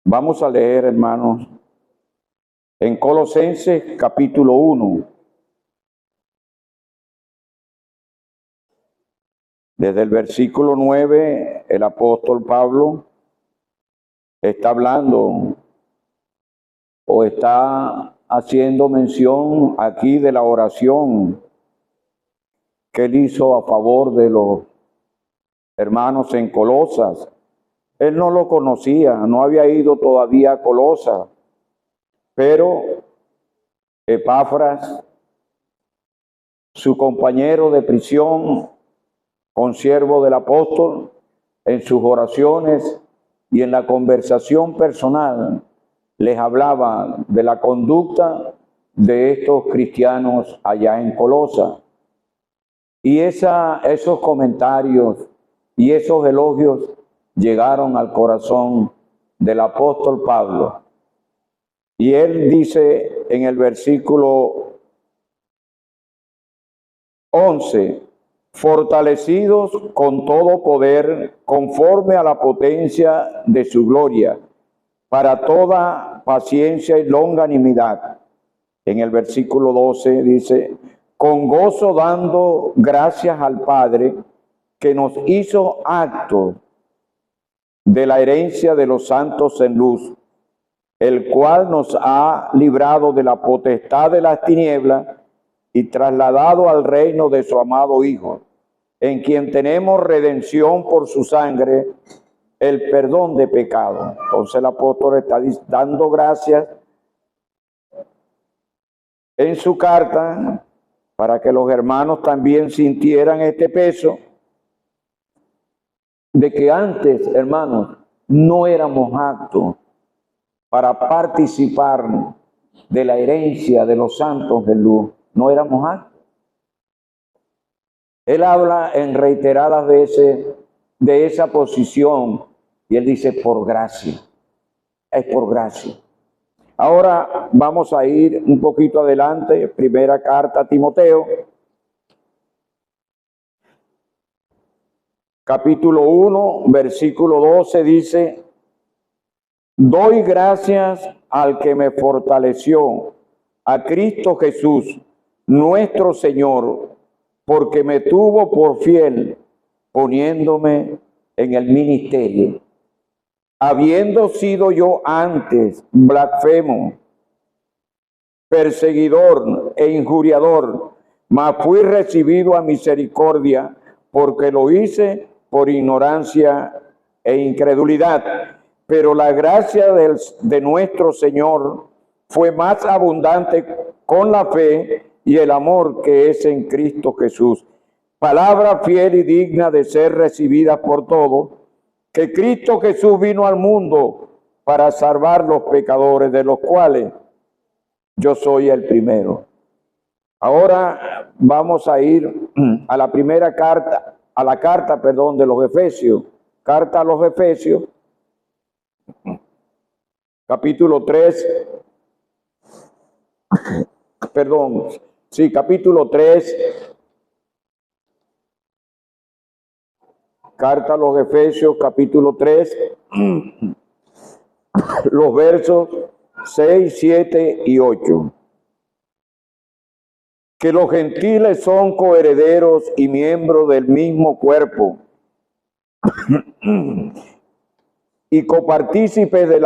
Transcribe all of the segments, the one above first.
Vamos a leer, hermanos, en Colosenses capítulo 1. Desde el versículo 9, el apóstol Pablo está hablando o está haciendo mención aquí de la oración que él hizo a favor de los hermanos en Colosas. Él no lo conocía, no había ido todavía a Colosas, pero Epafras, su compañero de prisión, consiervo del apóstol, en sus oraciones y en la conversación personal, les hablaba de la conducta de estos cristianos allá en Colosas. Y esos comentarios y esos elogios llegaron al corazón del apóstol Pablo. Y él dice en el versículo 11, fortalecidos con todo poder, conforme a la potencia de su gloria, para toda paciencia y longanimidad. En el versículo 12 dice, con gozo dando gracias al Padre, que nos hizo actos de la herencia de los santos en luz, el cual nos ha librado de la potestad de las tinieblas y trasladado al reino de su amado Hijo, en quien tenemos redención por su sangre, el perdón de pecado. Entonces el apóstol está dando gracias en su carta para que los hermanos también sintieran este peso de que antes, hermanos, no éramos aptos para participar de la herencia de los santos de luz. No éramos aptos. Él habla en reiteradas veces de esa posición y él dice por gracia. Es por gracia. Ahora vamos a ir un poquito adelante. Primera carta a Timoteo, capítulo 1, versículo 12 dice, doy gracias al que me fortaleció, a Cristo Jesús, nuestro Señor, porque me tuvo por fiel, poniéndome en el ministerio. Habiendo sido yo antes blasfemo, perseguidor e injuriador, mas fui recibido a misericordia, porque lo hice por ignorancia e incredulidad. Pero la gracia de nuestro Señor fue más abundante con la fe y el amor que es en Cristo Jesús. Palabra fiel y digna de ser recibida por todos, que Cristo Jesús vino al mundo para salvar los pecadores, de los cuales yo soy el primero. Ahora vamos a ir a la primera carta, a la carta, perdón, de los Efesios. Carta a los Efesios, capítulo 3, perdón, sí, capítulo 3, carta a los Efesios, capítulo 3, los versos 6, 7 y 8. Que los gentiles son coherederos y miembros del mismo cuerpo y copartícipes de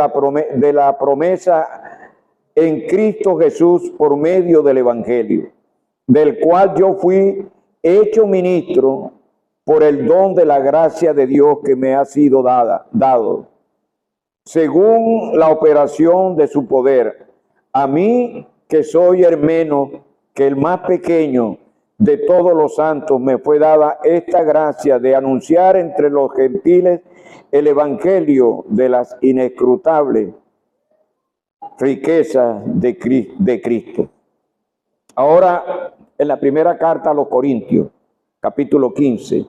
la promesa en Cristo Jesús por medio del Evangelio, del cual yo fui hecho ministro por el don de la gracia de Dios que me ha sido dado, según la operación de su poder. A mí, que soy hermano, que el más pequeño de todos los santos, me fue dada esta gracia de anunciar entre los gentiles el evangelio de las inescrutables riquezas de Cristo. Ahora, en la primera carta a los Corintios, capítulo 15.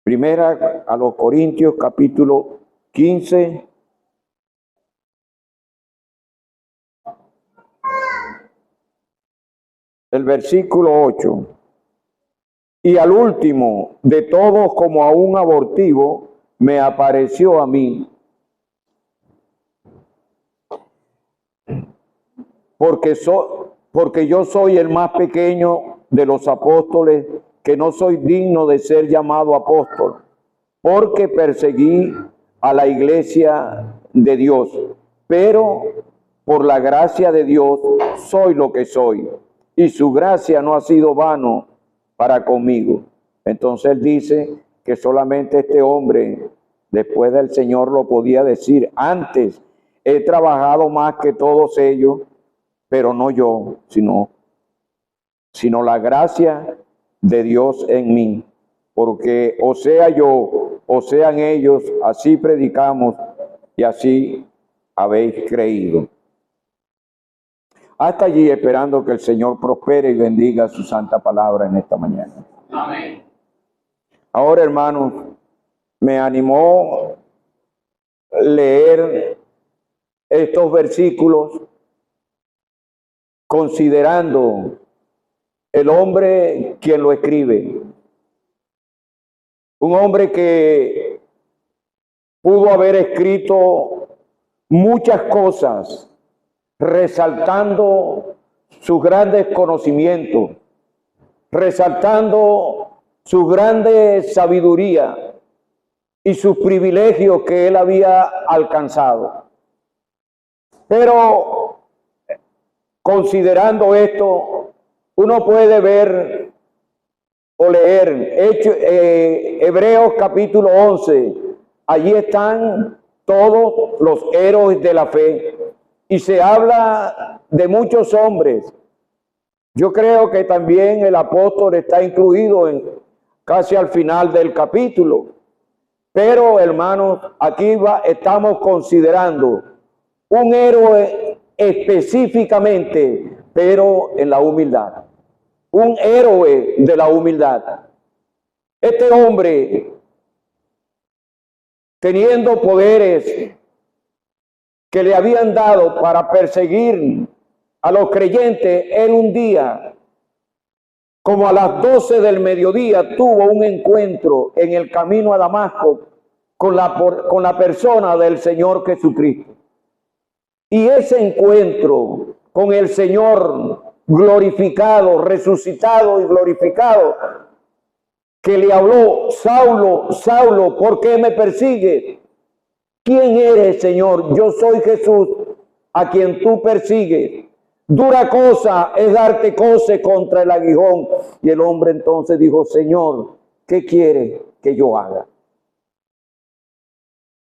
Primera a los Corintios, capítulo 15. El versículo 8. Y al último de todos, como a un abortivo, me apareció a mí, porque yo soy el más pequeño de los apóstoles, que no soy digno de ser llamado apóstol, porque perseguí a la iglesia de Dios, pero por la gracia de Dios soy lo que soy, y su gracia no ha sido vano para conmigo. Entonces él dice que solamente este hombre, después del Señor, lo podía decir: antes he trabajado más que todos ellos, pero no yo, sino la gracia de Dios en mí, porque o sea yo, o sean ellos, así predicamos y así habéis creído. Hasta allí, esperando que el Señor prospere y bendiga su santa palabra en esta mañana. Amén. Ahora, hermanos, me animó leer estos versículos considerando el hombre quien lo escribe. Un hombre que pudo haber escrito muchas cosas, resaltando sus grandes conocimientos, resaltando su grande sabiduría y sus privilegios que él había alcanzado. Pero considerando esto, uno puede ver o leer Hebreos capítulo 11. Allí están todos los héroes de la fe y se habla de muchos hombres. Yo creo que también el apóstol está incluido casi al final del capítulo. Pero, hermanos, aquí estamos considerando un héroe específicamente, pero en la humildad. Un héroe de la humildad. Este hombre, teniendo poderes que le habían dado para perseguir a los creyentes, él un día, como a las 12 del mediodía, tuvo un encuentro en el camino a Damasco con la persona del Señor Jesucristo. Y ese encuentro con el Señor glorificado, resucitado y glorificado, que le habló: Saulo, Saulo, ¿por qué me persigues? ¿Quién eres, Señor? Yo soy Jesús, a quien tú persigues. Dura cosa es darte coce contra el aguijón. Y el hombre entonces dijo: Señor, ¿qué quiere que yo haga?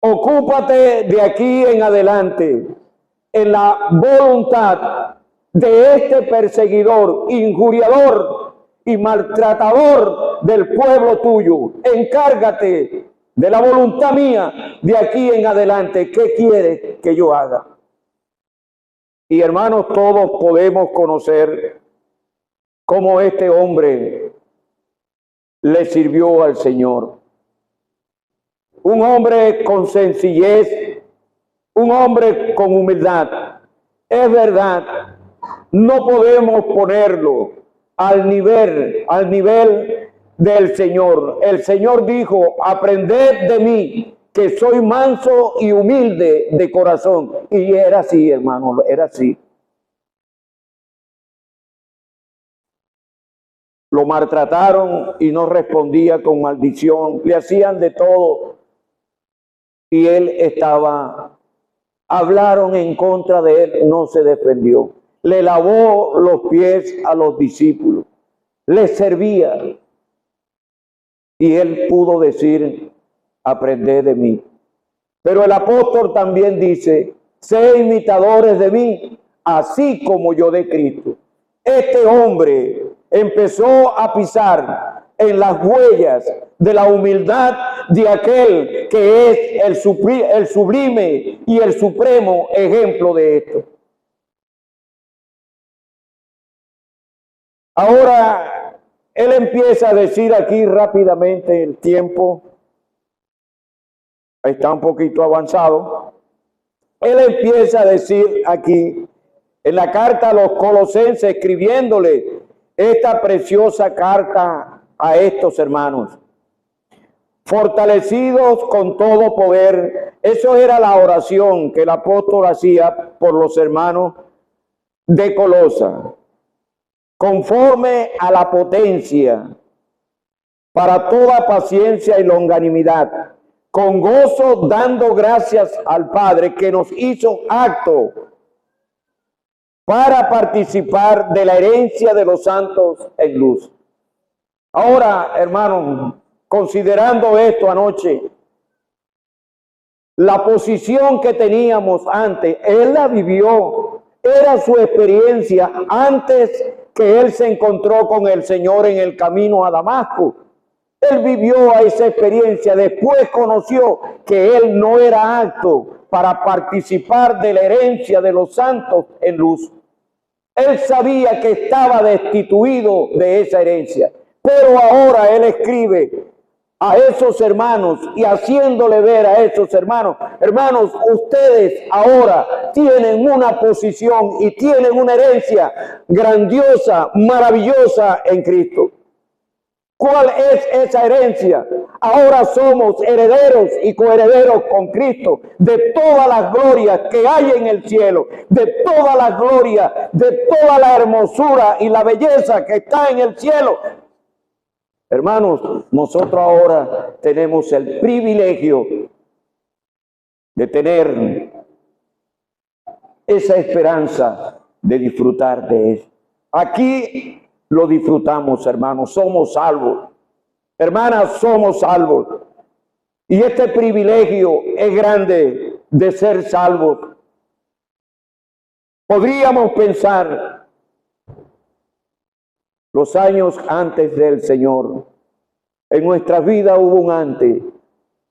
Ocúpate de aquí en adelante en la voluntad de este perseguidor, injuriador y maltratador del pueblo tuyo. Encárgate de la voluntad mía de aquí en adelante. ¿Qué quiere que yo haga? Y hermanos, todos podemos conocer cómo este hombre le sirvió al Señor. Un hombre con sencillez, un hombre con humildad. Es verdad, no podemos ponerlo al nivel del Señor. El Señor dijo: aprended de mí, que soy manso y humilde de corazón. Y era así, hermano, era así. Lo maltrataron y no respondía con maldición. Le hacían de todo. Y él hablaron en contra de él, no se defendió. Le lavó los pies a los discípulos. Les servía. Y él pudo decir: aprended de mí. Pero el apóstol también dice: sed imitadores de mí, así como yo de Cristo. Este hombre empezó a pisar en las huellas de la humildad de aquel que es el sublime y el supremo ejemplo de esto. Ahora, él empieza a decir aquí rápidamente, el tiempo está un poquito avanzado. Él empieza a decir aquí, en la carta a los Colosenses, escribiéndole esta preciosa carta a estos hermanos. fortalecidos con todo poder. Eso era la oración que el apóstol hacía por los hermanos de Colosa. Conforme a la potencia, para toda paciencia y longanimidad, con gozo dando gracias al Padre que nos hizo apto para participar de la herencia de los santos en luz. Ahora, hermanos, considerando esto anoche, la posición que teníamos antes, él la vivió, era su experiencia antes que él se encontró con el Señor en el camino a Damasco. Él vivió esa experiencia, después conoció que él no era apto para participar de la herencia de los santos en luz. Él sabía que estaba destituido de esa herencia, pero ahora él escribe a esos hermanos y haciéndole ver a esos hermanos, hermanos, ustedes ahora tienen una posición y tienen una herencia grandiosa, maravillosa en Cristo. ¿Cuál es esa herencia? Ahora somos herederos y coherederos con Cristo de todas las glorias que hay en el cielo, de todas las glorias, de toda la hermosura y la belleza que está en el cielo. Hermanos, nosotros ahora tenemos el privilegio de tener esa esperanza de disfrutar de eso. Aquí lo disfrutamos, hermanos, somos salvos. Hermanas, somos salvos. Y este privilegio es grande de ser salvos. Podríamos pensar los años antes del Señor. En nuestra vida hubo un antes,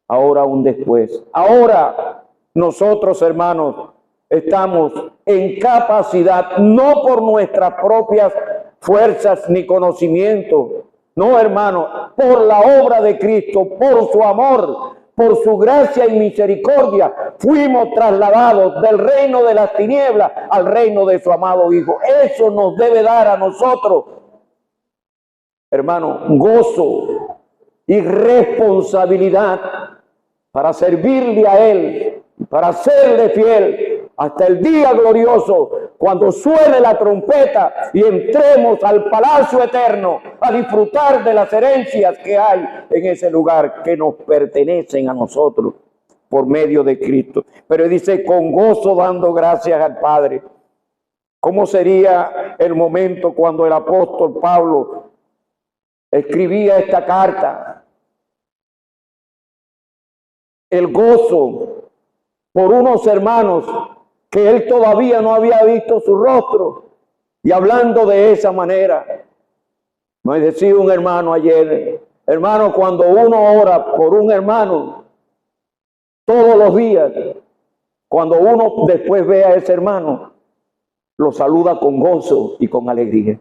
ahora un después. Ahora nosotros, hermanos, estamos en capacidad, no por nuestras propias fuerzas ni conocimiento, no, hermano, por la obra de Cristo, por su amor, por su gracia y misericordia, fuimos trasladados del reino de las tinieblas al reino de su amado Hijo. Eso nos debe dar a nosotros, hermano, gozo y responsabilidad para servirle a Él, para serle fiel hasta el día glorioso, cuando suene la trompeta y entremos al palacio eterno a disfrutar de las herencias que hay en ese lugar que nos pertenecen a nosotros por medio de Cristo. Pero dice, con gozo dando gracias al Padre. ¿Cómo sería el momento cuando el apóstol Pablo escribía esta carta? El gozo por unos hermanos que él todavía no había visto su rostro, y hablando de esa manera. Me decía un hermano ayer, hermano, cuando uno ora por un hermano todos los días, cuando uno después ve a ese hermano, lo saluda con gozo y con alegría.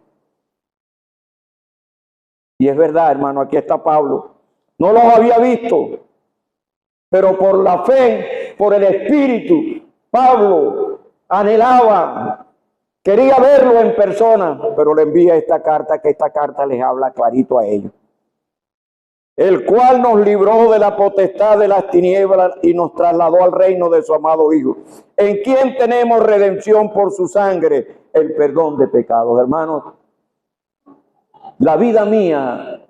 Y es verdad, hermano, aquí está Pablo. No los había visto, pero por la fe, por el Espíritu, Pablo anhelaba, quería verlo en persona, pero le envía esta carta, que esta carta les habla clarito a ellos. El cual nos libró de la potestad de las tinieblas y nos trasladó al reino de su amado Hijo, en quien tenemos redención por su sangre, el perdón de pecados. Hermanos, la vida mía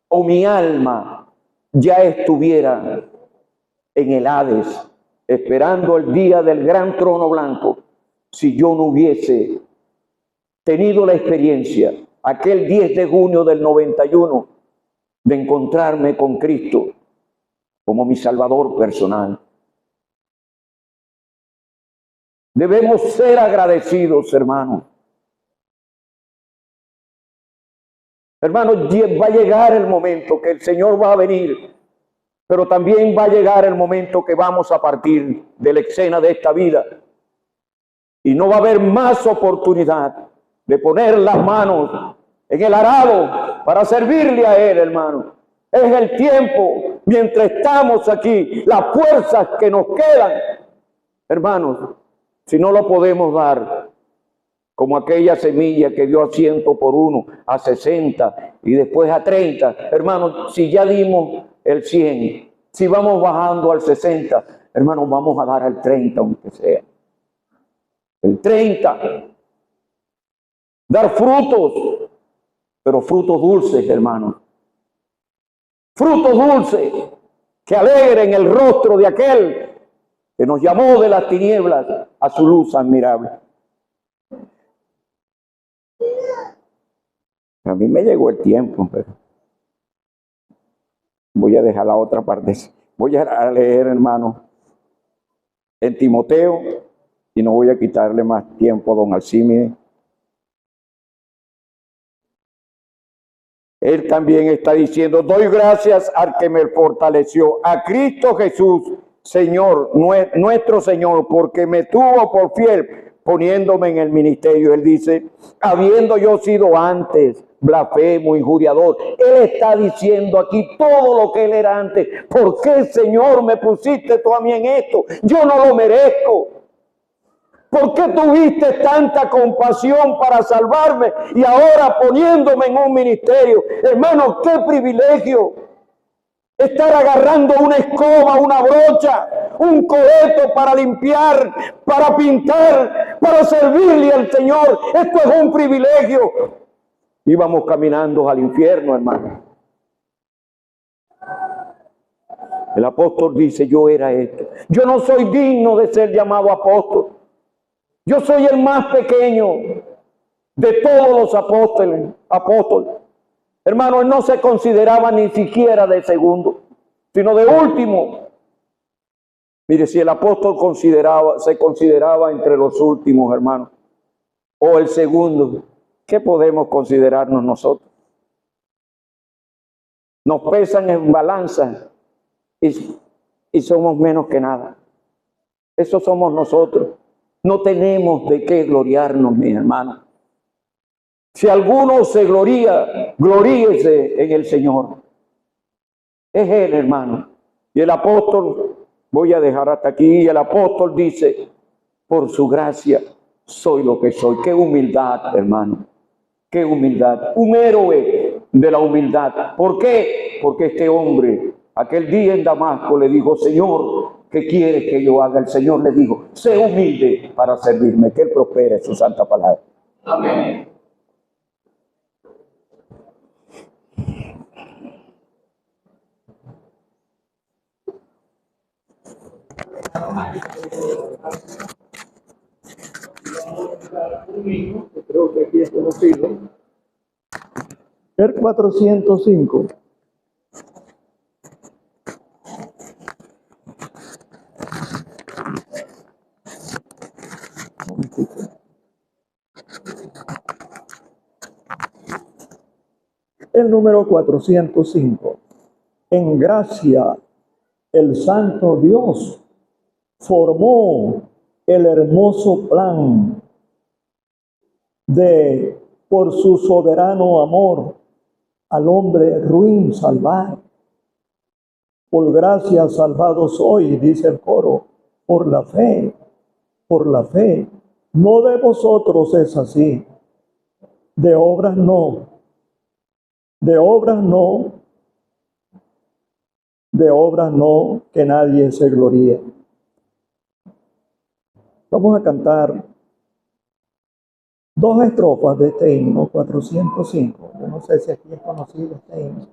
o mi alma ya estuviera en el Hades, esperando el día del gran trono blanco, si yo no hubiese tenido la experiencia, aquel 10 de junio del 91, de encontrarme con Cristo como mi Salvador personal. Debemos ser agradecidos, hermanos. Hermanos, va a llegar el momento que el Señor va a venir, pero también va a llegar el momento que vamos a partir de la escena de esta vida. Y no va a haber más oportunidad de poner las manos en el arado para servirle a Él, hermano. Es el tiempo, mientras estamos aquí, las fuerzas que nos quedan, hermanos, si no lo podemos dar como aquella semilla que dio a 100 por uno, a 60 y después a 30. Hermanos, si ya dimos el 100, si vamos bajando al 60, hermanos, vamos a dar al 30 aunque sea. El 30. Dar frutos, pero frutos dulces, hermanos. Frutos dulces que alegren el rostro de aquel que nos llamó de las tinieblas a su luz admirable. A mí me llegó el tiempo, pero voy a dejar la otra parte. Voy a leer, hermano, en Timoteo, y no voy a quitarle más tiempo a don Alcímedes. Él también está diciendo: doy gracias al que me fortaleció, a Cristo Jesús, Señor, nuestro Señor, porque me tuvo por fiel poniéndome en el ministerio. Él dice: habiendo yo sido antes blasfemo, injuriador. Él está diciendo aquí todo lo que él era antes. ¿Por qué, Señor, me pusiste tú a mí en esto? Yo no lo merezco. ¿Por qué tuviste tanta compasión para salvarme y ahora poniéndome en un ministerio? Hermano, qué privilegio estar agarrando una escoba, una brocha, un coleto para limpiar, para pintar, para servirle al Señor. Esto es un privilegio. Íbamos caminando al infierno, hermano. El apóstol dice: yo era esto. Yo no soy digno de ser llamado apóstol. Yo soy el más pequeño de todos los apóstoles. Hermano, él no se consideraba ni siquiera de segundo, sino de último. Mire, si el apóstol se consideraba entre los últimos, hermano, o el segundo, ¿qué podemos considerarnos nosotros? Nos pesan en balanza y somos menos que nada. Eso somos nosotros. No tenemos de qué gloriarnos, mis hermanos. Si alguno se gloría, gloríese en el Señor. Es Él, hermano. Y el apóstol, voy a dejar hasta aquí, y el apóstol dice: por su gracia soy lo que soy. Qué humildad, hermano. Qué humildad. Un héroe de la humildad. ¿Por qué? Porque este hombre, aquel día en Damasco, le dijo: Señor, ¿qué quieres que yo haga? El Señor le dijo: sé humilde para servirme. Que Él prospere su santa palabra. Amén. Creo que aquí es conocido. El 405. El número 405. En gracia, el santo Dios formó el hermoso plan de, por su soberano amor, al hombre ruin salvar. Por gracia salvados hoy, dice el coro, por la fe, por la fe. No de vosotros es así, de obras no, de obras no, de obras no, que nadie se gloríe. Vamos a cantar dos estrofas de este himno, 405. Yo no sé si aquí es conocido este himno.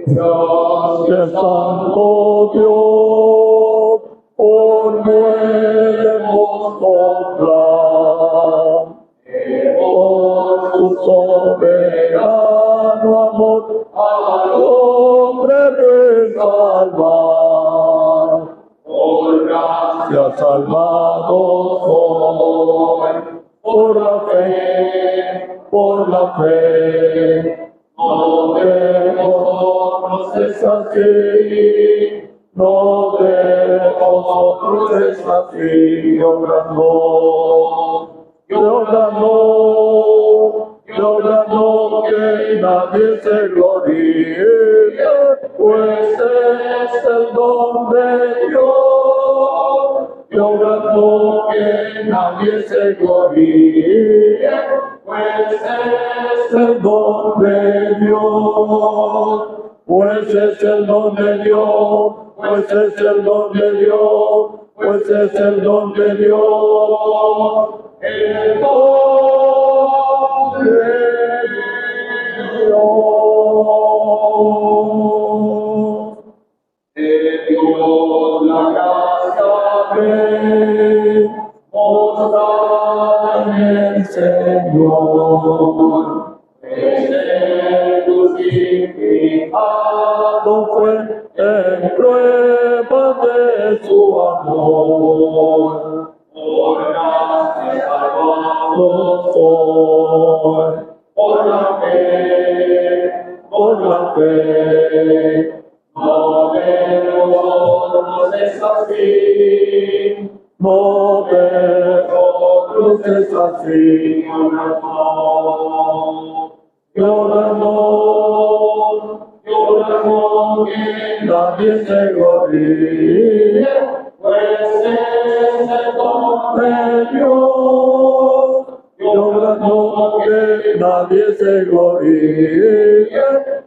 Gracias, santo Dios, por el hermoso plan, por tu soberano amor al hombre de salvar. Por gracia salvado soy, por la fe, por la fe. No de vosotros es así, no de vosotros es así, de obras no, que nadie se gloríe, pues es el don de Dios, logrando que nadie se gloríe, pues es el don de Dios, pues es el don de Dios, pues es el don de Dios, pues es el don de Dios, el don de Dios. De Dios la gracia que nos da el Señor. Este crucificado fue en prueba de su amor. Por gracia salvados hoy, por la fe. No de nosotros es así, no de nosotros es así, llorando, que nadie se gloríe, pues es el don de Dios, llorando que nadie se gloríe,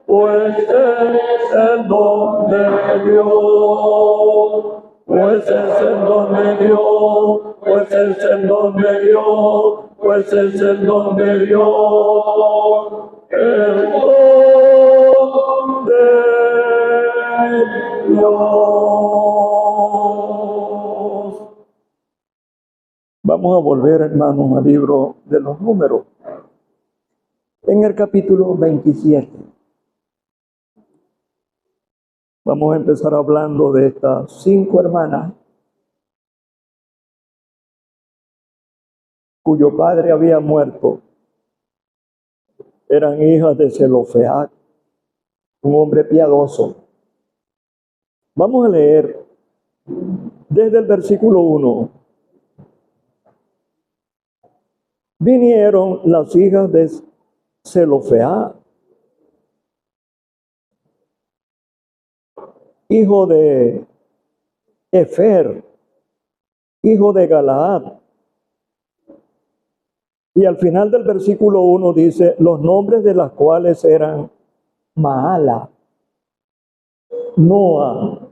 pues es el don de Dios, pues es el don de Dios, pues es el don de Dios, pues es el don de Dios, el don de Dios. Vamos a volver, hermanos, al libro de los Números, en el capítulo 27. Vamos a empezar hablando de estas 5 hermanas cuyo padre había muerto. Eran hijas de Zelofehad, un hombre piadoso. Vamos a leer desde el versículo 1. Vinieron las hijas de Zelofehad, hijo de Efer, hijo de Galaad. Y al final del versículo 1 dice, los nombres de las cuales eran Maala, Noa,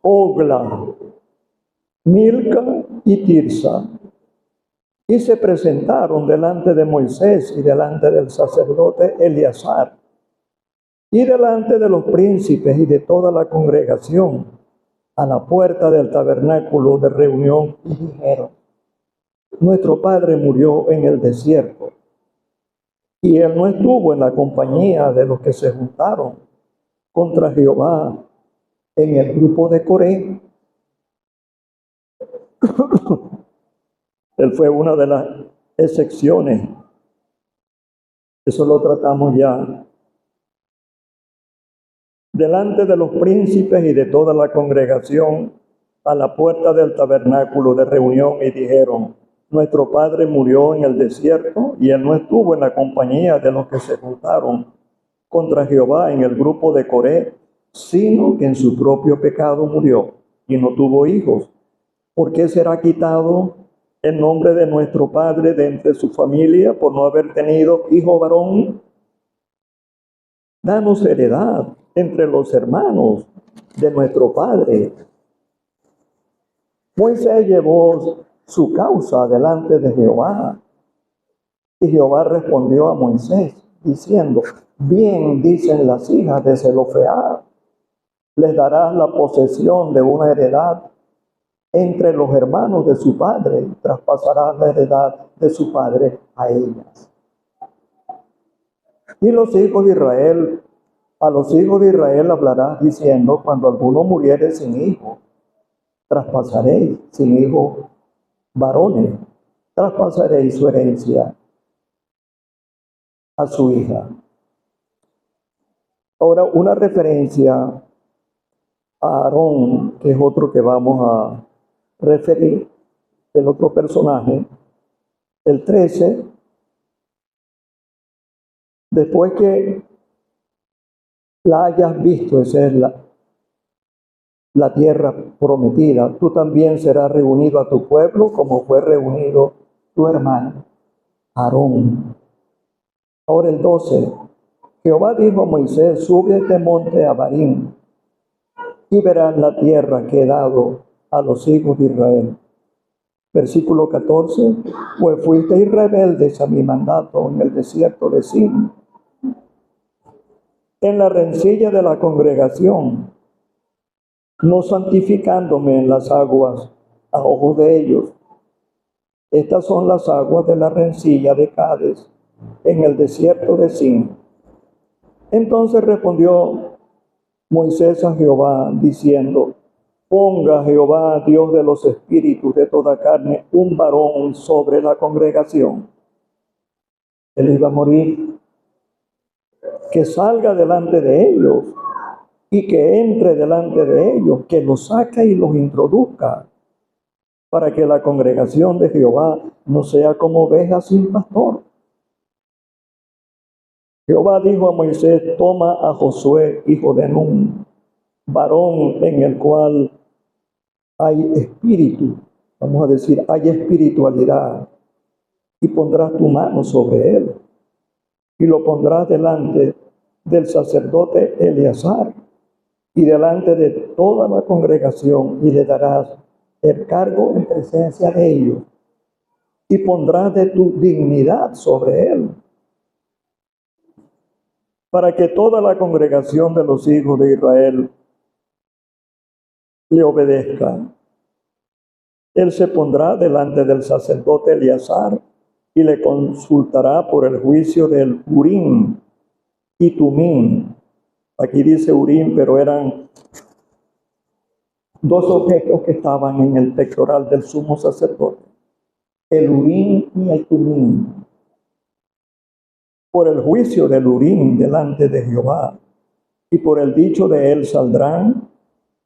Ogla, Milca y Tirsa. Y se presentaron delante de Moisés y delante del sacerdote Eleazar y delante de los príncipes y de toda la congregación a la puerta del tabernáculo de reunión y dijeron, nuestro padre murió en el desierto y él no estuvo en la compañía de los que se juntaron contra Jehová en el grupo de Coré. Él fue una de las excepciones. Eso lo tratamos ya. Delante de los príncipes y de toda la congregación a la puerta del tabernáculo de reunión y dijeron, nuestro padre murió en el desierto y él no estuvo en la compañía de los que se juntaron contra Jehová en el grupo de Coré, sino que en su propio pecado murió y no tuvo hijos. ¿Por qué será quitado el nombre de nuestro padre de entre su familia por no haber tenido hijo varón? Danos heredad entre los hermanos de nuestro padre. Moisés llevó su causa delante de Jehová. Y Jehová respondió a Moisés, diciendo, bien dicen las hijas de Zelofehad, les darás la posesión de una heredad entre los hermanos de su padre, y traspasarás la heredad de su padre a ellas. Y los hijos de Israel, a los hijos de Israel hablarás diciendo, cuando alguno muriere sin hijo, traspasaréis, sin hijos varones, traspasaréis su herencia a su hija. Ahora, una referencia a Aarón, que es otro que vamos a referir, el otro personaje, el 13, después que la hayas visto, esa es la tierra prometida, tú también serás reunido a tu pueblo como fue reunido tu hermano Aarón. Ahora el 12. Jehová dijo a Moisés, sube a este monte Abarim y verás la tierra que he dado a los hijos de Israel. Versículo 14. Pues fuisteis rebeldes a mi mandato en el desierto de Sin, en la rencilla de la congregación, no santificándome en las aguas a ojos de ellos. Estas son las aguas de la rencilla de Cades, en el desierto de Sin. Entonces respondió Moisés a Jehová, diciendo, ponga Jehová, Dios de los espíritus de toda carne, un varón sobre la congregación. Él iba a morir. Que salga delante de ellos y que entre delante de ellos, que los saque y los introduzca, para que la congregación de Jehová no sea como oveja sin pastor. Jehová dijo a Moisés, toma a Josué, hijo de Nun, varón en el cual hay espíritu, vamos a decir, hay espiritualidad, y pondrás tu mano sobre él, y lo pondrás delante del sacerdote Eleazar, y delante de toda la congregación, y le darás el cargo en presencia de ellos, y pondrás de tu dignidad sobre él, para que toda la congregación de los hijos de Israel le obedezca. Él se pondrá delante del sacerdote Eleazar y le consultará por el juicio del Urim y Tumim. Aquí dice Urim, pero eran dos objetos que estaban en el pectoral del sumo sacerdote. El Urim y el Tumim. Por el juicio del Urim delante de Jehová, y por el dicho de él saldrán,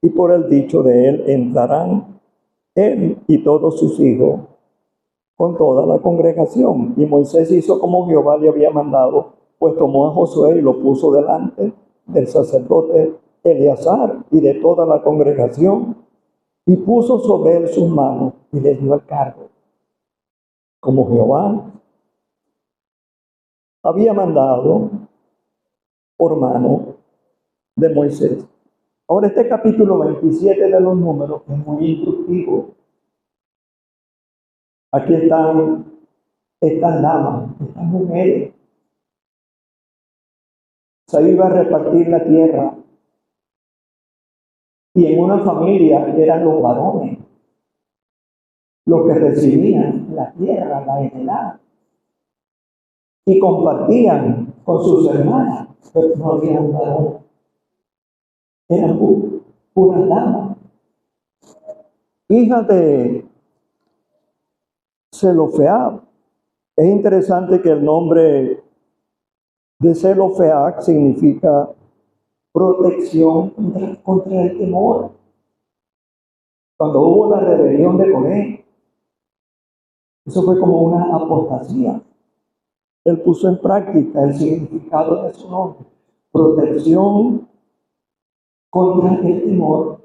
y por el dicho de él entrarán, él y todos sus hijos, con toda la congregación. Y Moisés hizo como Jehová le había mandado, pues tomó a Josué y lo puso delante del sacerdote Eleazar y de toda la congregación, y puso sobre él sus manos y le dio el cargo, como Jehová había mandado por mano de Moisés. Ahora este capítulo 27 de los Números es muy instructivo. Aquí están estas damas, estas mujeres. Se iba a repartir la tierra. Y en una familia eran los varones los que recibían la tierra, la heredad. Y compartían con sus hermanas, pero no había un varón. Eran puras damas. Hijas de Zelofead. Es interesante que el nombre de Zelofead significa protección contra el temor. Cuando hubo la rebelión de Coré, eso fue como una apostasía. Él puso en práctica el significado de su nombre, protección contra el temor.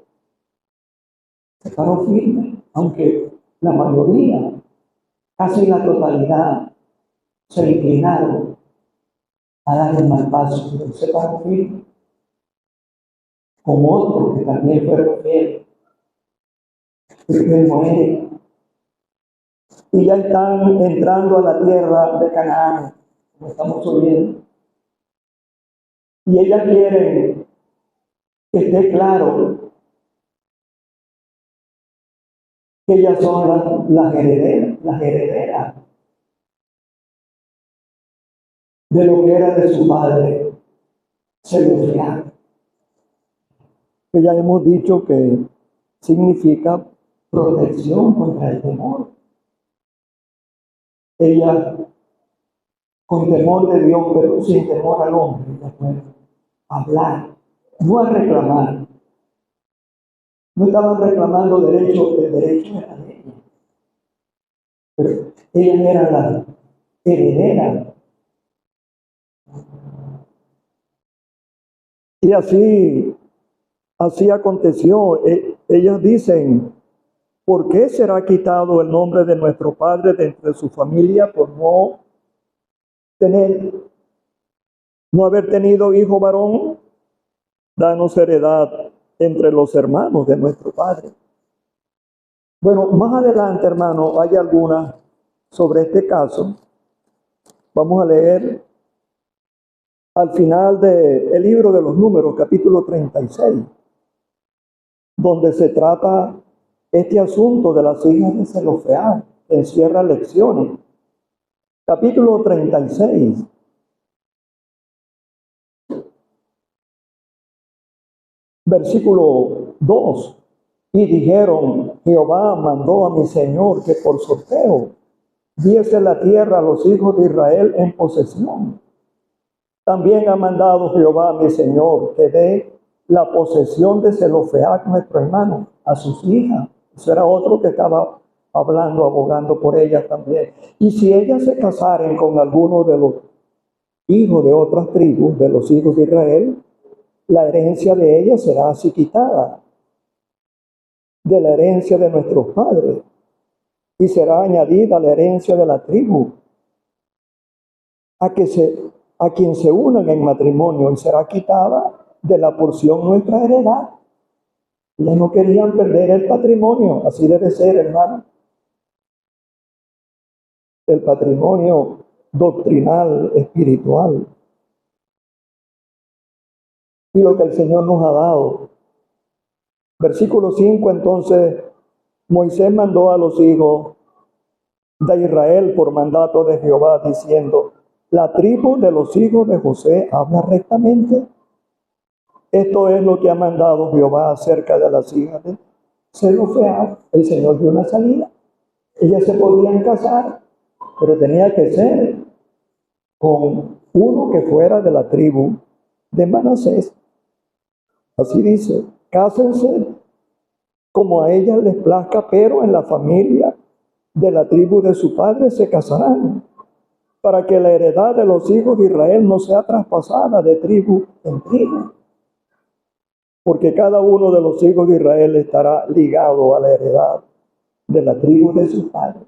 Se paró firme, aunque la mayoría, casi la totalidad, se inclinaron a dar el mal paso, pero se paró firme, como otros que también fueron fieles. Él muere. Y ya están entrando a la tierra de Canaán, como estamos oyendo. Y ellas quieren que esté claro que ellas son las herederas de lo que era de su padre, Zelofead. Que ya hemos dicho que significa protección contra el temor. Ella, con temor de Dios, pero sin temor al hombre, ella puede hablar, no a reclamar. No estaban reclamando derecho, el derecho era de ella. Pero ella era la heredera. Y así Así aconteció. Ellas dicen, ¿por qué será quitado el nombre de nuestro padre de entre su familia por no haber tenido hijo varón? Danos heredad entre los hermanos de nuestro padre. Bueno, más adelante, hermano, hay algunas sobre este caso. Vamos a leer al final del libro de los Números, capítulo 36, donde se trata este asunto de las hijas de Zelofead, que encierra lecciones. Capítulo 36. Versículo 2. Y dijeron, Jehová mandó a mi Señor que por sorteo diese la tierra a los hijos de Israel en posesión. También ha mandado Jehová a mi Señor que dé la posesión de Zelofead, nuestro hermano, a sus hijas. Eso era otro que estaba hablando, abogando por ellas también. Y si ellas se casaren con alguno de los hijos de otras tribus, de los hijos de Israel, la herencia de ellas será así quitada de la herencia de nuestros padres y será añadida la herencia de la tribu a quien se unan en matrimonio, y será quitada de la porción nuestra heredad. Ellas no querían perder el patrimonio. Así debe ser, hermano. El patrimonio doctrinal, espiritual. Y lo que el Señor nos ha dado. Versículo 5, entonces, Moisés mandó a los hijos de Israel por mandato de Jehová, diciendo, la tribu de los hijos de José habla rectamente. Esto es lo que ha mandado Jehová acerca de las hijas de Zelofead. El Señor dio una salida. Ellas se podían casar, pero tenía que ser con uno que fuera de la tribu de Manasés. Así dice, cásense como a ellas les plazca, pero en la familia de la tribu de su padre se casarán, para que la heredad de los hijos de Israel no sea traspasada de tribu en tribu. Porque cada uno de los hijos de Israel estará ligado a la heredad de la tribu de sus padres.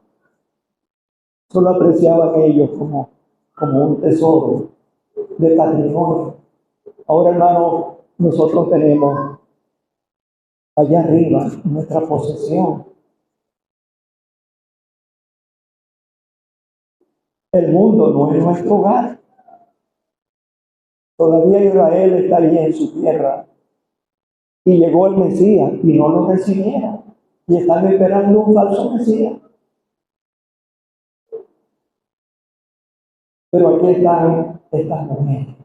Eso lo apreciaban ellos como un tesoro de patrimonio. Ahora, hermano, nosotros tenemos allá arriba nuestra posesión. El mundo no es nuestro hogar. Todavía Israel está allí en su tierra. Y llegó el Mesías y no lo recibieron. Y están esperando un falso Mesías. Pero aquí están estas mujeres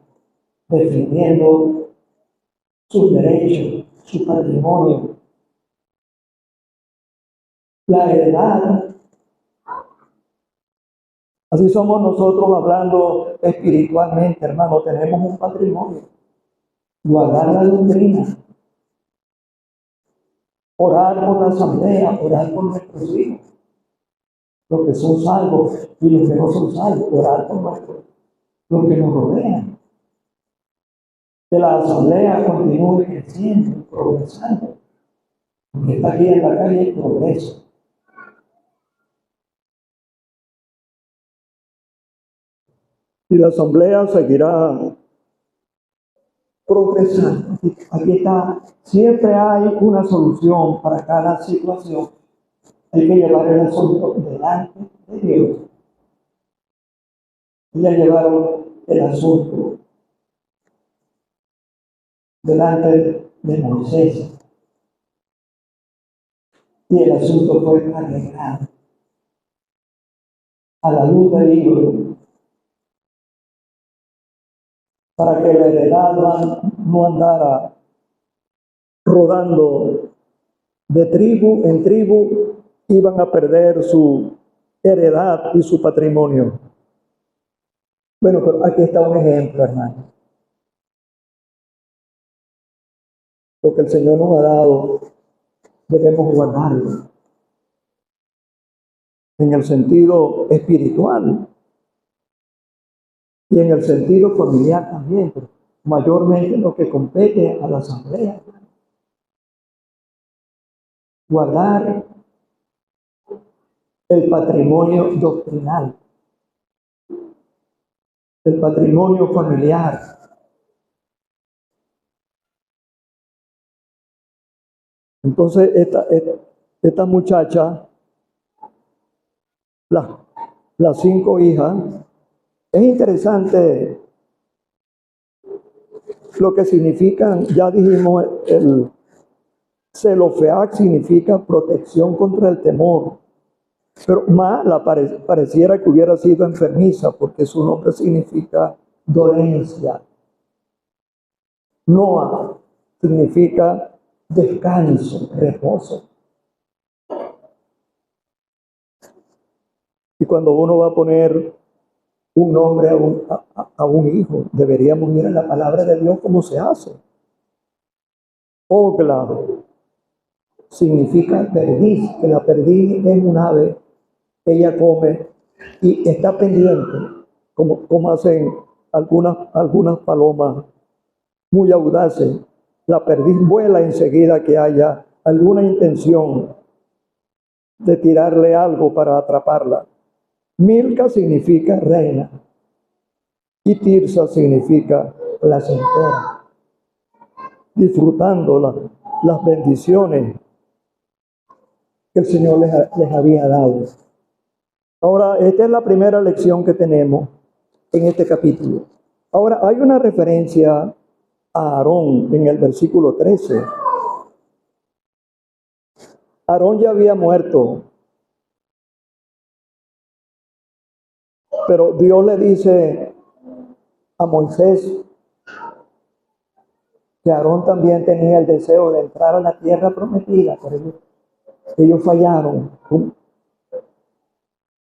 defendiendo sus derechos, su patrimonio, la heredad. Así somos nosotros hablando espiritualmente, hermano. Tenemos un patrimonio. Guardar la doctrina. Orar por la asamblea, orar por nuestros hijos. Los que son salvos y los que no son salvos, orar por los que nos rodean. Que la asamblea continúe creciendo, progresando. Porque está aquí en la calle el progreso. Y la asamblea seguirá progresando. Aquí está, siempre hay una solución para cada situación. Hay que llevar el asunto delante de Dios. Ya llevaron el asunto delante de Moisés. Y el asunto fue arreglado a la luz del libro, para que la heredad no andara rodando de tribu en tribu, iban a perder su heredad y su patrimonio. Bueno, pero aquí está un ejemplo, hermano. Lo que el Señor nos ha dado, debemos guardarlo. En el sentido espiritual y en el sentido familiar también, pero mayormente lo que compete a la asamblea. guardar el patrimonio doctrinal, el patrimonio familiar. Entonces, esta muchacha, las 5 hijas, es interesante lo que significan, ya dijimos, el Zelofeac significa protección contra el temor, pero Mala pareciera que hubiera sido enfermiza, porque su nombre significa dolencia. Noa significa descanso, reposo. Y cuando uno va a poner un nombre a un hijo, deberíamos ir a la palabra de Dios como se hace. Ogla significa perdiz, que la perdiz es un ave, ella come y está pendiente, como hacen algunas palomas muy audaces. La perdiz vuela enseguida que haya alguna intención de tirarle algo para atraparla. Milca significa reina y Tirsa significa placentera, disfrutando las bendiciones que el Señor les había dado. Ahora, esta es la primera lección que tenemos en este capítulo. Ahora, hay una referencia a Aarón en el versículo 13. Aarón ya había muerto, pero Dios le dice a Moisés que Aarón también tenía el deseo de entrar a la tierra prometida, pero ellos fallaron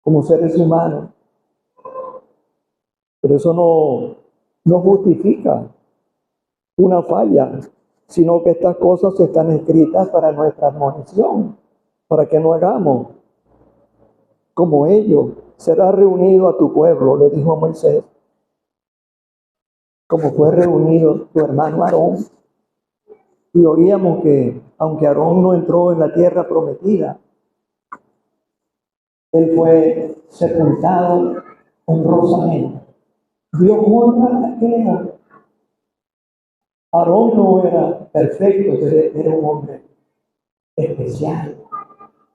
como seres humanos. Pero eso no justifica una falla, sino que estas cosas están escritas para nuestra admonición, para que no hagamos como ellos. Será reunido a tu pueblo, le dijo a Moisés, como fue reunido tu hermano Aarón. Y oíamos que, aunque Aarón no entró en la tierra prometida, él fue sepultado honrosamente. Dios honra a aquel hombre. Aarón no era perfecto, pero era un hombre especial.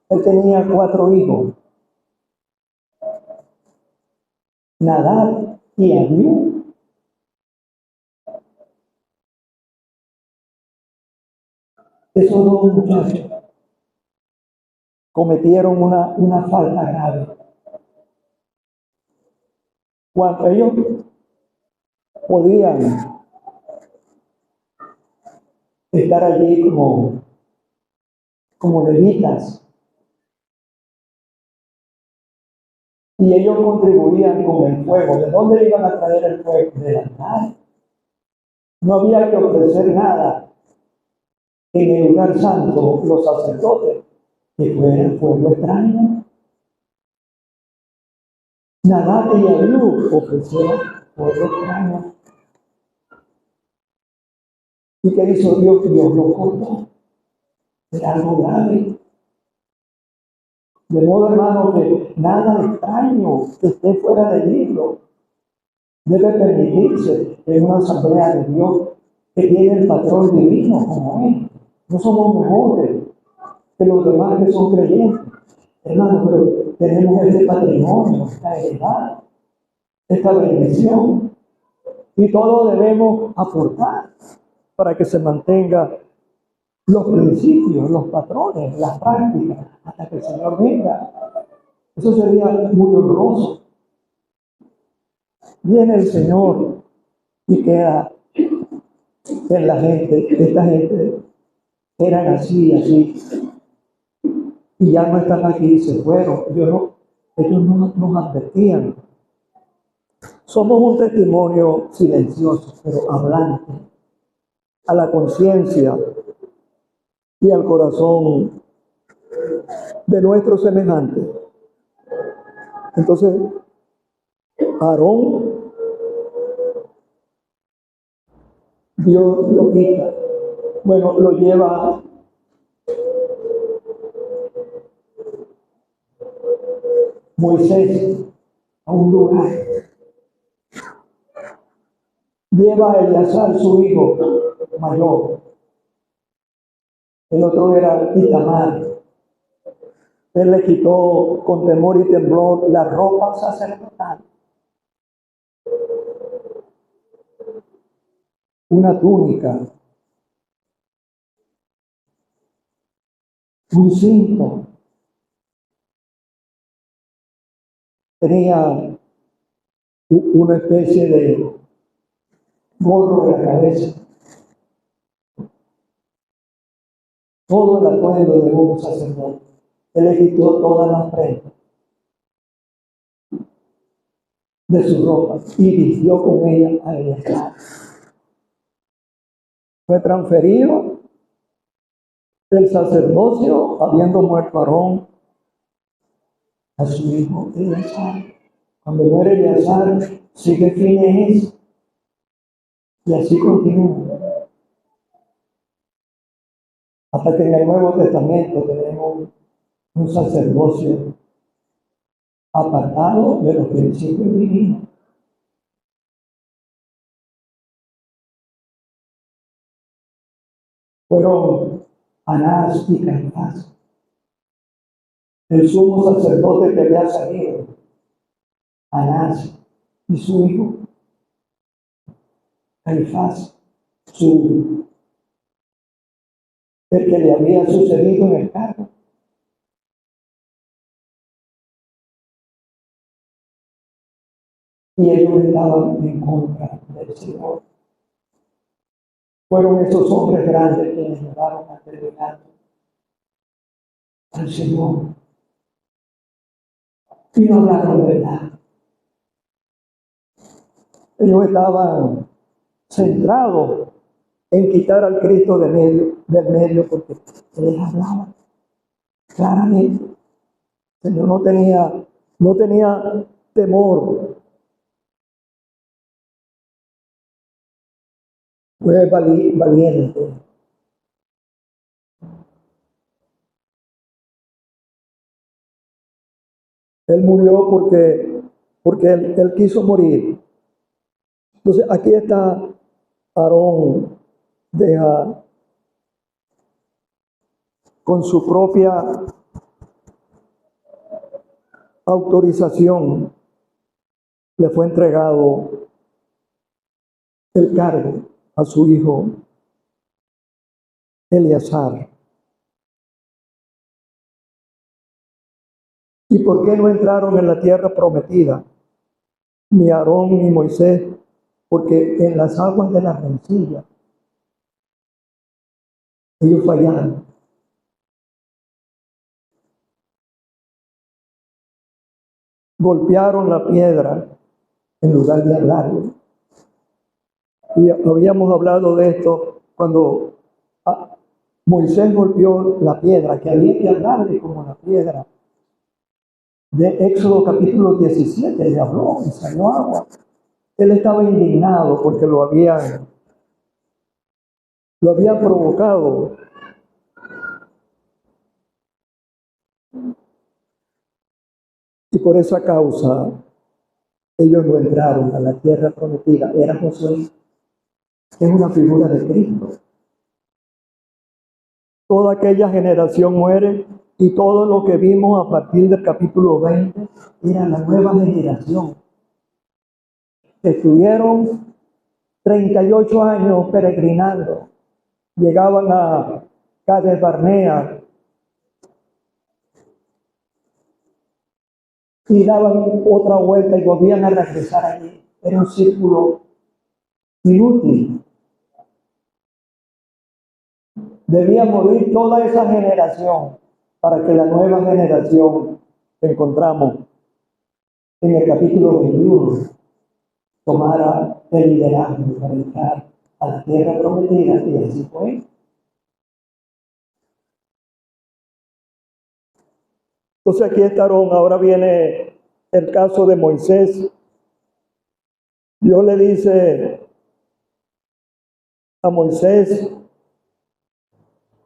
Él tenía 4 hijos, Nadab y Abiú. Esos 2 muchachos cometieron una falta grave. Cuando ellos podían estar allí como levitas, y ellos contribuían con el fuego. ¿De dónde iban a traer el fuego? Del altar. No había que ofrecer nada en el lugar santo, los sacerdotes, que fuera el fuego extraño. Nadab y Abiú ofrecieron fuego extraño. ¿Y qué hizo Dios? Dios lo cortó. Era algo grave. De modo, hermano, que nada extraño que esté fuera del libro debe permitirse en una asamblea de Dios que tiene el patrón divino como Él. No somos mejores que los demás que son creyentes. Hermano, pero tenemos este patrimonio, esta heredad, esta bendición. Y todo debemos aportar para que se mantenga los principios, los patrones, las prácticas, hasta que el Señor venga. Eso sería muy honroso. Viene el Señor y queda en la gente. Esta gente eran así, y ya no están aquí, se fueron. Ellos no nos advertían. Somos un testimonio silencioso, pero hablante, a la conciencia y al corazón de nuestros semejantes. Entonces, Aarón, Dios lo quita. Bueno, lo lleva Moisés a un lugar. Lleva a Eleazar, su hijo mayor. El otro era Itamar. Él le quitó con temor y temblor la ropa sacerdotal. Una túnica, un cinto. Tenía una especie de gorro en la cabeza. Todo el atuendo de un sacerdote. Él le quitó todas las prendas de su ropa y vistió con ella a Eleazar. Fue transferido del sacerdocio, habiendo muerto Aarón, a su hijo Eleazar. Cuando muere Eleazar, sigue Finees y así continúa. Hasta que en el Nuevo Testamento tenemos un sacerdocio apartado de los principios divinos. Fueron Anás y Caifás, el sumo sacerdote que había salido, Anás y su hijo, Caifás, el que le había sucedido en el cargo. Y ellos estaban en contra del Señor. Fueron esos hombres grandes quienes llevaron a terminar al Señor. Y no hablaron verdad. Ellos estaban centrados en quitar al Cristo del medio porque ellos hablaban claramente. El Señor no tenía temor. Fue valiente. Él murió porque él quiso morir. Entonces aquí está Aarón, deja con su propia autorización, le fue entregado el cargo a su hijo Eleazar. ¿Y por qué no entraron en la tierra prometida? Ni Aarón ni Moisés, porque en las aguas de la rencilla ellos fallaron. Golpearon la piedra en lugar de hablarle. Y habíamos hablado de esto cuando Moisés golpeó la piedra, que había que hablarle como la piedra. De Éxodo capítulo 17 le habló y salió agua. Él estaba indignado porque lo habían provocado. Y por esa causa ellos no entraron a la tierra prometida. Era Josué, es una figura de Cristo. Toda aquella generación muere y todo lo que vimos a partir del capítulo 20 era la nueva generación. Estuvieron 38 años peregrinando. Llegaban a Cades Barnea y daban otra vuelta y volvían a regresar allí. Era un círculo inútil. Debía morir toda esa generación para que la nueva generación que encontramos en el capítulo 21 tomara el liderazgo para entrar a la tierra prometida, y así fue. Entonces aquí está Aarón. Ahora viene el caso de Moisés. Dios le dice a Moisés: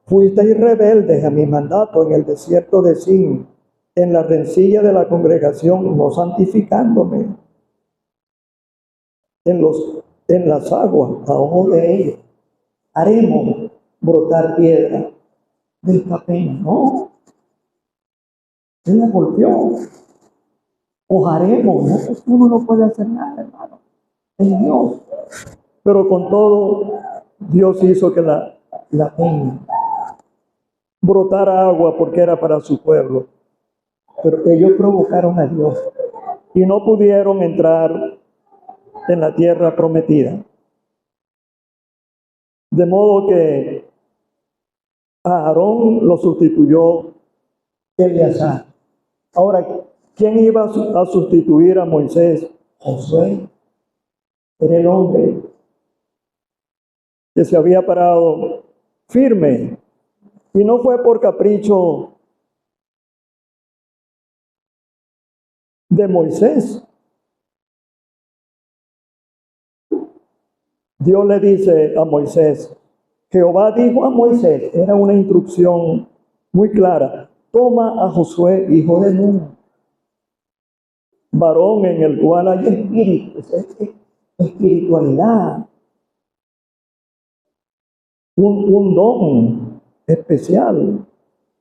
fuisteis rebeldes a mi mandato en el desierto de Sin, en la rencilla de la congregación, no santificándome en las aguas a ojo de ellos. Haremos brotar piedra de esta pena. No, él la golpeó. Ojaremos, ¿no? Uno no puede hacer nada, hermano. Es Dios. Pero con todo, Dios hizo que la peña brotara agua porque era para su pueblo. Pero ellos provocaron a Dios y no pudieron entrar en la tierra prometida. De modo que a Aarón lo sustituyó Eleazar. Ahora, ¿quién iba a sustituir a Moisés? Josué. Era el hombre que se había parado firme. Y no fue por capricho de Moisés. Dios le dice a Moisés, Jehová dijo a Moisés, era una instrucción muy clara, toma a Josué, hijo de Nun, varón en el cual hay espíritu, espiritualidad, un don especial,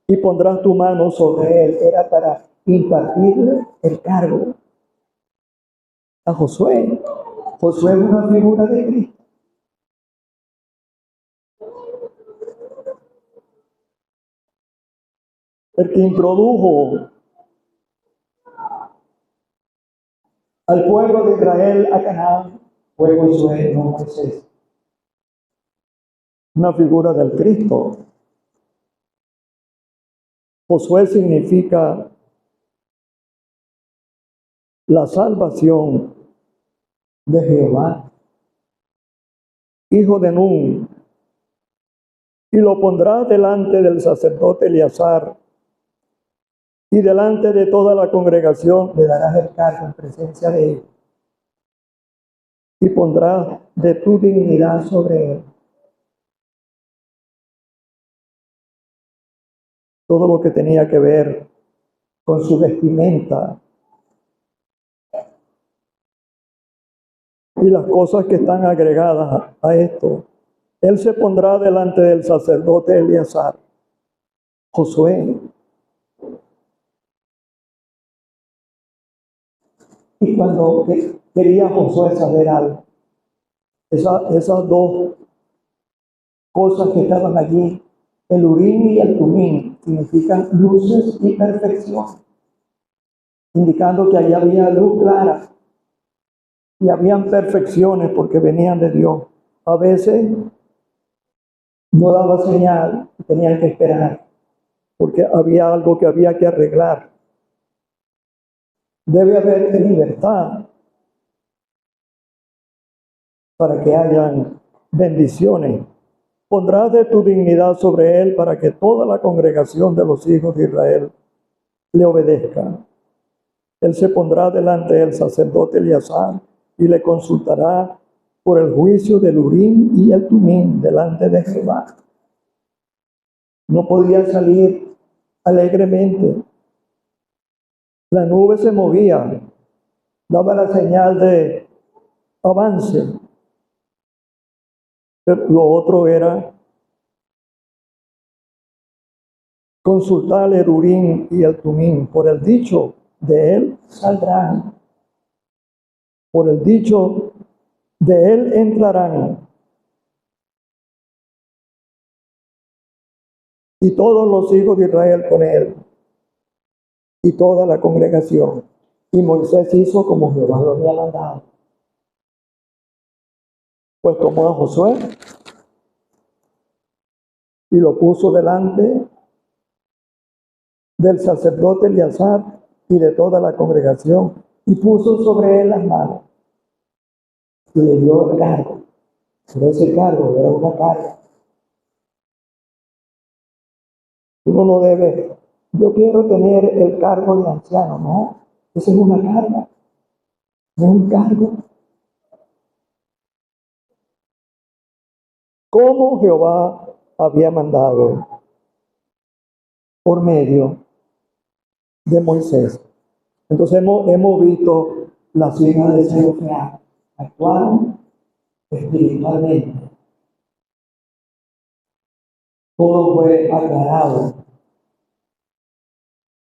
y pondrás tu mano sobre él. Era para impartirle el cargo a Josué. Josué es una figura de Cristo. El que introdujo al pueblo de Israel a Canaán fue Josué, no Moisés. Una figura del Cristo. Josué significa la salvación de Jehová, hijo de Nun, y lo pondrá delante del sacerdote Eleazar y delante de toda la congregación le darás el cargo en presencia de él y pondrás de tu dignidad sobre él todo lo que tenía que ver con su vestimenta y las cosas que están agregadas a esto. Él se pondrá delante del sacerdote Eleazar, Josué. Y cuando quería Josué saber algo, esas dos cosas que estaban allí, el Urim y el Tumim, significan luces y perfección, indicando que allí había luz clara y habían perfecciones porque venían de Dios. A veces no daba señal, tenían que esperar, porque había algo que había que arreglar. Debe haber libertad para que hayan bendiciones. Pondrás de tu dignidad sobre él para que toda la congregación de los hijos de Israel le obedezca. Él se pondrá delante del sacerdote Eleazar y le consultará por el juicio del Urim y el Tumim delante de Jehová. No podía salir alegremente. La nube se movía, daba la señal de avance. Pero lo otro era consultar el Urim y el Tumim. Por el dicho de él saldrán. Por el dicho de él entrarán. Y todos los hijos de Israel con él. Y toda la congregación. Y Moisés hizo como Jehová lo había mandado. Pues tomó a Josué y lo puso delante del sacerdote Eleazar y de toda la congregación. Y puso sobre él las manos. Y le dio el cargo. Pero ese cargo era una carga. Uno no debe, yo quiero tener el cargo de anciano, no. Esa es una carga. No es un cargo. Como Jehová había mandado por medio de Moisés. Entonces hemos visto las hijas de Zelofead actuaron espiritualmente. Todo fue aclarado.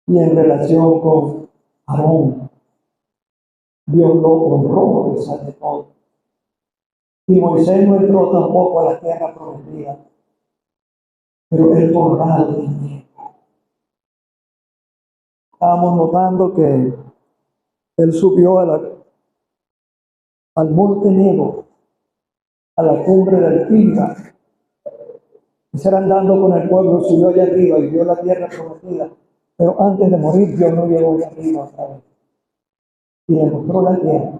Y en relación con Aarón, Dios lo honró a pesar de todo. Y Moisés no entró tampoco a la tierra prometida, pero él fue honrado también. Estábamos notando que él subió al monte Nebo, a la cumbre del Pisga, y se andando con el pueblo, subió allá arriba y vio la tierra prometida. Pero antes de morir, Dios lo llevó allá arriba otra vez y le mostró la tierra.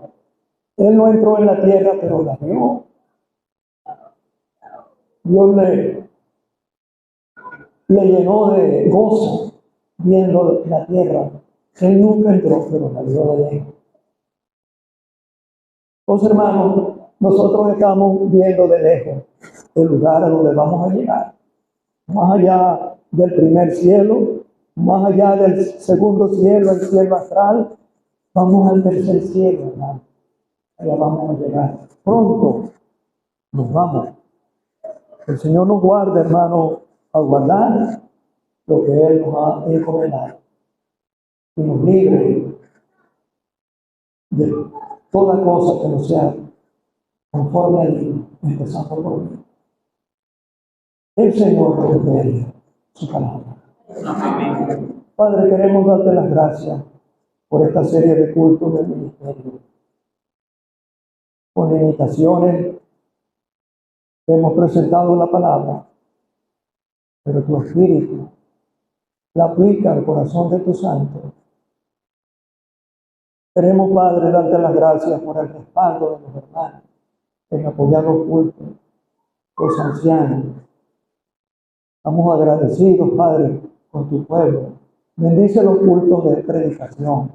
Él no entró en la tierra, pero la vio. Dios le llenó de gozo viendo la tierra. Él nunca entró, pero la vio de lejos. Entonces, hermanos, nosotros estamos viendo de lejos el lugar a donde vamos a llegar. Más allá del primer cielo, más allá del segundo cielo, el cielo astral, vamos al tercer cielo, hermano. Allá vamos a llegar. Pronto nos vamos. El Señor nos guarde, hermano, a guardar lo que Él nos ha encomendado. Y nos libre de toda cosa que no sea conforme a Dios, empezando por mí. El Señor nos dé su palabra. Padre, queremos darte las gracias por esta serie de cultos del ministerio. Con limitaciones hemos presentado la palabra, pero tu Espíritu la aplica al corazón de tus santos. Queremos, Padre, darte las gracias por el respaldo de los hermanos en apoyar los cultos, los ancianos. Estamos agradecidos, Padre, con tu pueblo. Bendice los cultos de predicación,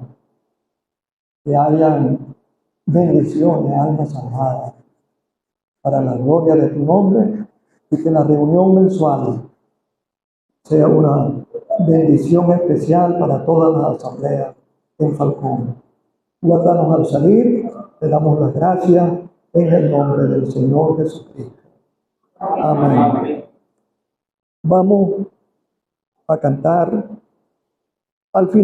que hayan bendiciones, almas salvadas, para la gloria de tu nombre, y que la reunión mensual sea una bendición especial para todas las asambleas en Falcón. Guárdanos al salir, te damos las gracias en el nombre del Señor Jesucristo. Amén. Vamos a cantar al final.